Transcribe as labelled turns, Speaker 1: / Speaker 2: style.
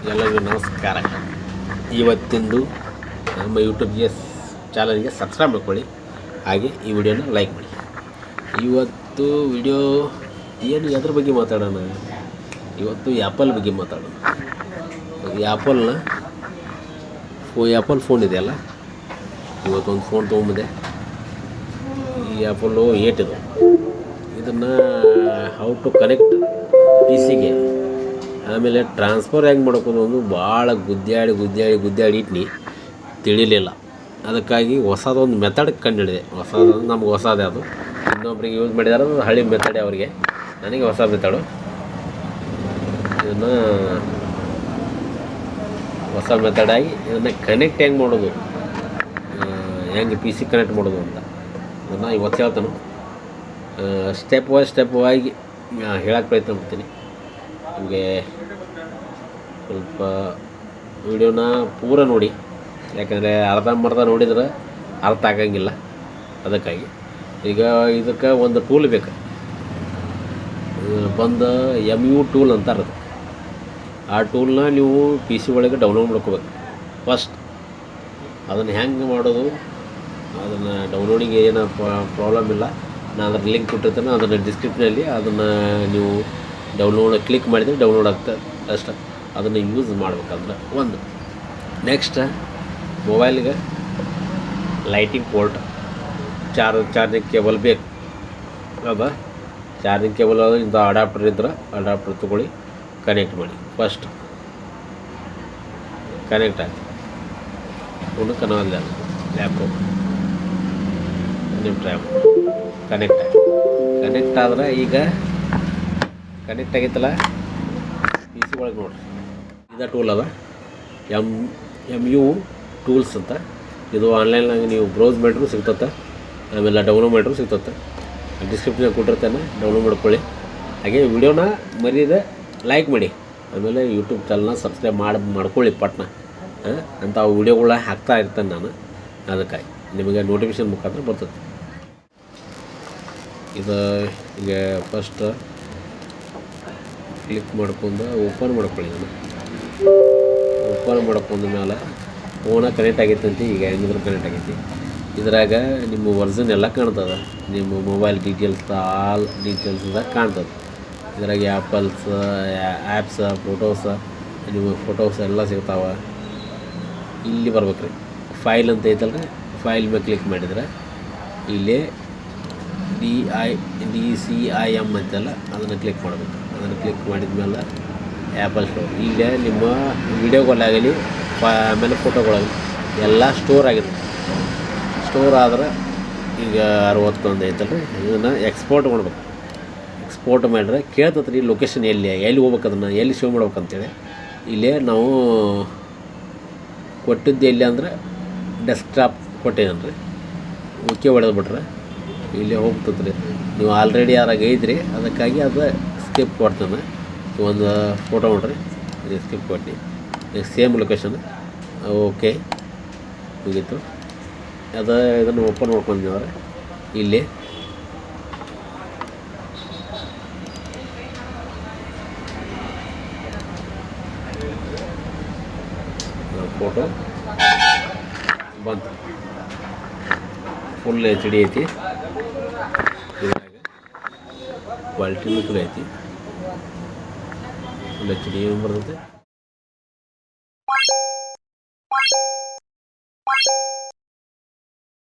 Speaker 1: ಎಲ್ಲರಿಗೂ ನಮಸ್ಕಾರ. ಇವತ್ತಿಂದು ನಮ್ಮ ಯೂಟ್ಯೂಬ್ಗೆ ಚಾನಲ್ಗೆ ಸಬ್ಸ್ಕ್ರೈಬ್ ಮಾಡ್ಕೊಳ್ಳಿ, ಹಾಗೆ ಈ ವಿಡಿಯೋನ ಲೈಕ್ ಮಾಡಿ. ಇವತ್ತು ವಿಡಿಯೋ ಏನು ಎದ್ರ ಬಗ್ಗೆ ಮಾತಾಡೋಣ? ಇವತ್ತು ಆ್ಯಪಲ್ ಬಗ್ಗೆ ಮಾತಾಡೋಣ. ಆ್ಯಪಲ್ ಫೋನ್ ಇದೆಯಲ್ಲ, ಇವತ್ತೊಂದು ಫೋನ್ ತೊಗೊಂಬಂದೆ. ಈ ಆ್ಯಪಲ್ಲು 8 ಇದು. ಇದನ್ನು ಹೌ ಟು ಕನೆಕ್ಟ್ ಪಿ ಸಿಗೆ, ಆಮೇಲೆ ಟ್ರಾನ್ಸ್ಫರ್ ಹೆಂಗೆ ಮಾಡ್ಕೋದು ಒಂದು ಭಾಳ ಗುದ್ದಾಡಿ ಇಟ್ನಿ, ತಿಳಿಲಿಲ್ಲ. ಅದಕ್ಕಾಗಿ ಹೊಸದೊಂದು ಮೆಥಡ್ ಕಂಡುಹಿಡಿದೆ. ನಮ್ಗೆ ಹೊಸದೇ ಅದು, ಇನ್ನೊಬ್ರಿಗೆ ಯೂಸ್ ಮಾಡಿದಾರೆ ಅದು ಹಳೆ ಮೆಥಡೇ ಅವರಿಗೆ, ನನಗೆ ಹೊಸ ಮೆಥಡು. ಇದನ್ನು ಹೊಸ ಮೆಥಡಾಗಿ ಇದನ್ನು ಕನೆಕ್ಟ್ ಹೆಂಗೆ ಮಾಡೋದು, ಹೆಂಗೆ ಪಿ ಸಿ ಕನೆಕ್ಟ್ ಮಾಡೋದು ಅಂತ ಇದನ್ನು ಇವತ್ತು ಹೇಳ್ತಾನೆ. ಸ್ಟೆಪ್ ವೈಸ್ ಹೇಳೋಕ್ಕೆ ಪ್ರಯತ್ನ ಮಾಡ್ತೀನಿ. ನಿಮಗೆ ಸ್ವಲ್ಪ ವಿಡಿಯೋನ ಪೂರ ನೋಡಿ, ಯಾಕಂದರೆ ಅರ್ಧಂಬರ್ಧ ನೋಡಿದ್ರೆ ಅರ್ಥ ಆಗಂಗಿಲ್ಲ. ಅದಕ್ಕಾಗಿ ಈಗ ಇದಕ್ಕೆ ಒಂದು ಟೂಲ್ ಬೇಕು, ಬಂದು MU ಟೂಲ್ ಅಂತಾರೆ. ಆ ಟೂಲ್ನ ನೀವು ಪಿ ಸಿ ಒಳಗೆ ಡೌನ್ಲೋಡ್ ಮಾಡ್ಕೋಬೇಕು ಫಸ್ಟ್. ಅದನ್ನು ಹೆಂಗೆ ಮಾಡೋದು, ಅದನ್ನು ಡೌನ್ಲೋಡಿಗೆ ಏನೋ ಪ್ರಾಬ್ಲಮ್ ಇಲ್ಲ, ನಾನು ಅದ್ರ ಲಿಂಕ್ ಕೊಟ್ಟಿರ್ತೇನೆ, ಅದನ್ನು ಡಿಸ್ಕ್ರಿಪ್ಷನಲ್ಲಿ ಅದನ್ನು ನೀವು ಡೌನ್ಲೋಡ್ ಕ್ಲಿಕ್ ಮಾಡಿದರೆ ಡೌನ್ಲೋಡ್ ಆಗ್ತದೆ ಅಷ್ಟೇ. ಅದನ್ನು ಯೂಸ್ ಮಾಡ್ಬೇಕಂದ್ರೆ ಒಂದು. ನೆಕ್ಸ್ಟ್ ಮೊಬೈಲ್ಗೆ ಲೈಟಿಂಗ್ ಪೋರ್ಟ್, ಚಾರ್ಜಿಂಗ್ ಕೇಬಲ್ ಬೇಕು. ಅದ ಚಾರ್ಜಿಂಗ್ ಕೇಬಲ್ ಇಂಥ ಅಡಾಪ್ಟರ್ ಇದ್ರೆ ಅಡಾಪ್ಟರ್ ತೊಗೊಳ್ಳಿ, ಕನೆಕ್ಟ್ ಮಾಡಿ. ಫಸ್ಟ್ ಕನೆಕ್ಟ್ ಆಗಿ ಒಂದು ಕನವಲ್ಲ ಲ್ಯಾಪ್ಟಾಪ್ ನಿಮ್ಮ ಟ್ರ್ಯಾಪ್ ಕನೆಕ್ಟ್ ಆದರೆ, ಈಗ ಕನೆಕ್ಟ್ ಆಗೈತಲ್ಲ ಪಿ ಸಿ ಒಳಗೆ ನೋಡಿರಿ, ಇದೇ ಟೂಲ್ ಅದ MU ಟೂಲ್ಸ್ ಅಂತ. ಇದು ಆನ್ಲೈನ್ನಾಗ ನೀವು ಬ್ರೌಸ್ ಮಾಡಿದ್ರು ಸಿಗ್ತತ್ತೆ, ಆಮೇಲೆ ಡೌನ್ಲೋಡ್ ಮಾಡಿದ್ರು ಸಿಗ್ತತ್ತೆ. ಡಿಸ್ಕ್ರಿಪ್ಷನ್ ಕೊಟ್ಟಿರ್ತೇನೆ, ಡೌನ್ಲೋಡ್ ಮಾಡ್ಕೊಳ್ಳಿ. ಹಾಗೆ ವಿಡಿಯೋನ ಮರೀದೆ ಲೈಕ್ ಮಾಡಿ, ಆಮೇಲೆ ಯೂಟ್ಯೂಬ್ ಚಾನಲ್ನ ಸಬ್ಸ್ಕ್ರೈಬ್ ಮಾಡ್ಕೊಳ್ಳಿ ಪಟ್ನ. ಅಂಥ ವಿಡಿಯೋಗಳ ಹಾಕ್ತಾ ಇರ್ತೇನೆ ನಾನು, ಅದಕ್ಕಾಗಿ ನಿಮಗೆ ನೋಟಿಫಿಕೇಷನ್ ಮುಖಾಂತರ ಬರ್ತದೆ. ಇದು ಈಗ ಫಸ್ಟ್ ಕ್ಲಿಕ್ ಮಾಡ್ಕೊಂಡು ಓಪನ್ ಮಾಡ್ಕೊಳ್ಳಿ. ನಾನು ಓಪನ್ ಮಾಡ್ಕೊಂಡ ಮೇಲೆ ಫೋನ ಕನೆಕ್ಟ್ ಆಗೈತೆ ಅಂತ. ಈಗ ಹೆಂಗಿದ್ರು ಕನೆಕ್ಟ್ ಆಗೈತಿ. ಇದ್ರಾಗ ನಿಮ್ಮ ವರ್ಝನ್ ಎಲ್ಲ ಕಾಣ್ತದೆ, ನಿಮ್ಮ ಮೊಬೈಲ್ ಡೀಟೇಲ್ಸ್ ಆಲ್ ಡೀಟೇಲ್ಸ್ದಾಗ ಕಾಣ್ತದೆ. ಇದ್ರಾಗ ಆ್ಯಪ್ಸ ಫೋಟೋಸ, ನಿಮ್ಮ ಫೋಟೋಸ್ ಎಲ್ಲ ಸಿಗ್ತಾವೆ. ಇಲ್ಲಿ ಬರ್ಬೇಕ್ರಿ, ಫೈಲ್ ಅಂತ ಐತಲ್ರಿ, ಫೈಲ್ ಮೇಲೆ ಕ್ಲಿಕ್ ಮಾಡಿದರೆ ಇಲ್ಲಿ DCIM ಅಂತಲ್ಲ, ಅದನ್ನು ಕ್ಲಿಕ್ ಮಾಡಬೇಕು. ಅದನ್ನು ಕ್ಲಿಕ್ ಮಾಡಿದ ಮೇಲೆ ಆ್ಯಪಲ್ ಸ್ಟೋರ್, ಇಲ್ಲೇ ನಿಮ್ಮ ವೀಡಿಯೋಗಳಾಗಲಿ ಆಮೇಲೆ ಫೋಟೋಗಳಾಗಲಿ ಎಲ್ಲ ಸ್ಟೋರ್ ಆಗಿರುತ್ತೆ. ಸ್ಟೋರ್ ಆದ್ರೆ ಈಗ 61 ಐತಲ್ರಿ, ಇದನ್ನು ಎಕ್ಸ್ಪೋರ್ಟ್ ಮಾಡ್ಬೇಕು. ಎಕ್ಸ್ಪೋರ್ಟ್ ಮಾಡಿದ್ರೆ ಕೇಳ್ತತ್ರಿ ಲೊಕೇಶನ್ ಎಲ್ಲಿ ಹೋಗ್ಬೇಕು, ಅದನ್ನು ಎಲ್ಲಿ ಶೋ ಮಾಡ್ಬೇಕಂತೇಳಿ. ಇಲ್ಲೇ ನಾವು ಕೊಟ್ಟಿದ್ದು ಎಲ್ಲಿ ಅಂದರೆ ಡೆಸ್ಕ್ಟಾಪ್ ಕೊಟ್ಟಿದ್ದಾನೆ ರೀ, ಓಕೆ ಹೊಡೆದ್ಬಿಟ್ರೆ ಇಲ್ಲೇ ಹೋಗ್ತದೆ ರೀ. ನೀವು ಆಲ್ರೆಡಿ ಯಾರಾಗ ಇದ್ರಿ, ಅದಕ್ಕಾಗಿ ಅದು ಸ್ಕಿಪ್ ಕೊಡ್ತಾನೆ. ಒಂದು ಫೋಟೋ ನೋಡ್ರಿ, ಇದು ಸ್ಕಿಪ್ ಕೊಟ್ಟು ಸೇಮ್ ಲೊಕೇಶನ್ ಓಕೆ ಮುಗೀತು. ಇದನ್ನು ಓಪನ್ ಮಾಡ್ಕೊಂಡ್ರೆ ಇಲ್ಲಿ ಫೋಟೋ ಬಂತು, ಫುಲ್ HD ಐತಿ. ಇದ್ರಾಗ ಕ್ವಾಲಿಟಿನೂ ಕೂಡ ಐತಿ, ಫುಲ್ HD ಏನು ಬರ್ತೈತೆ.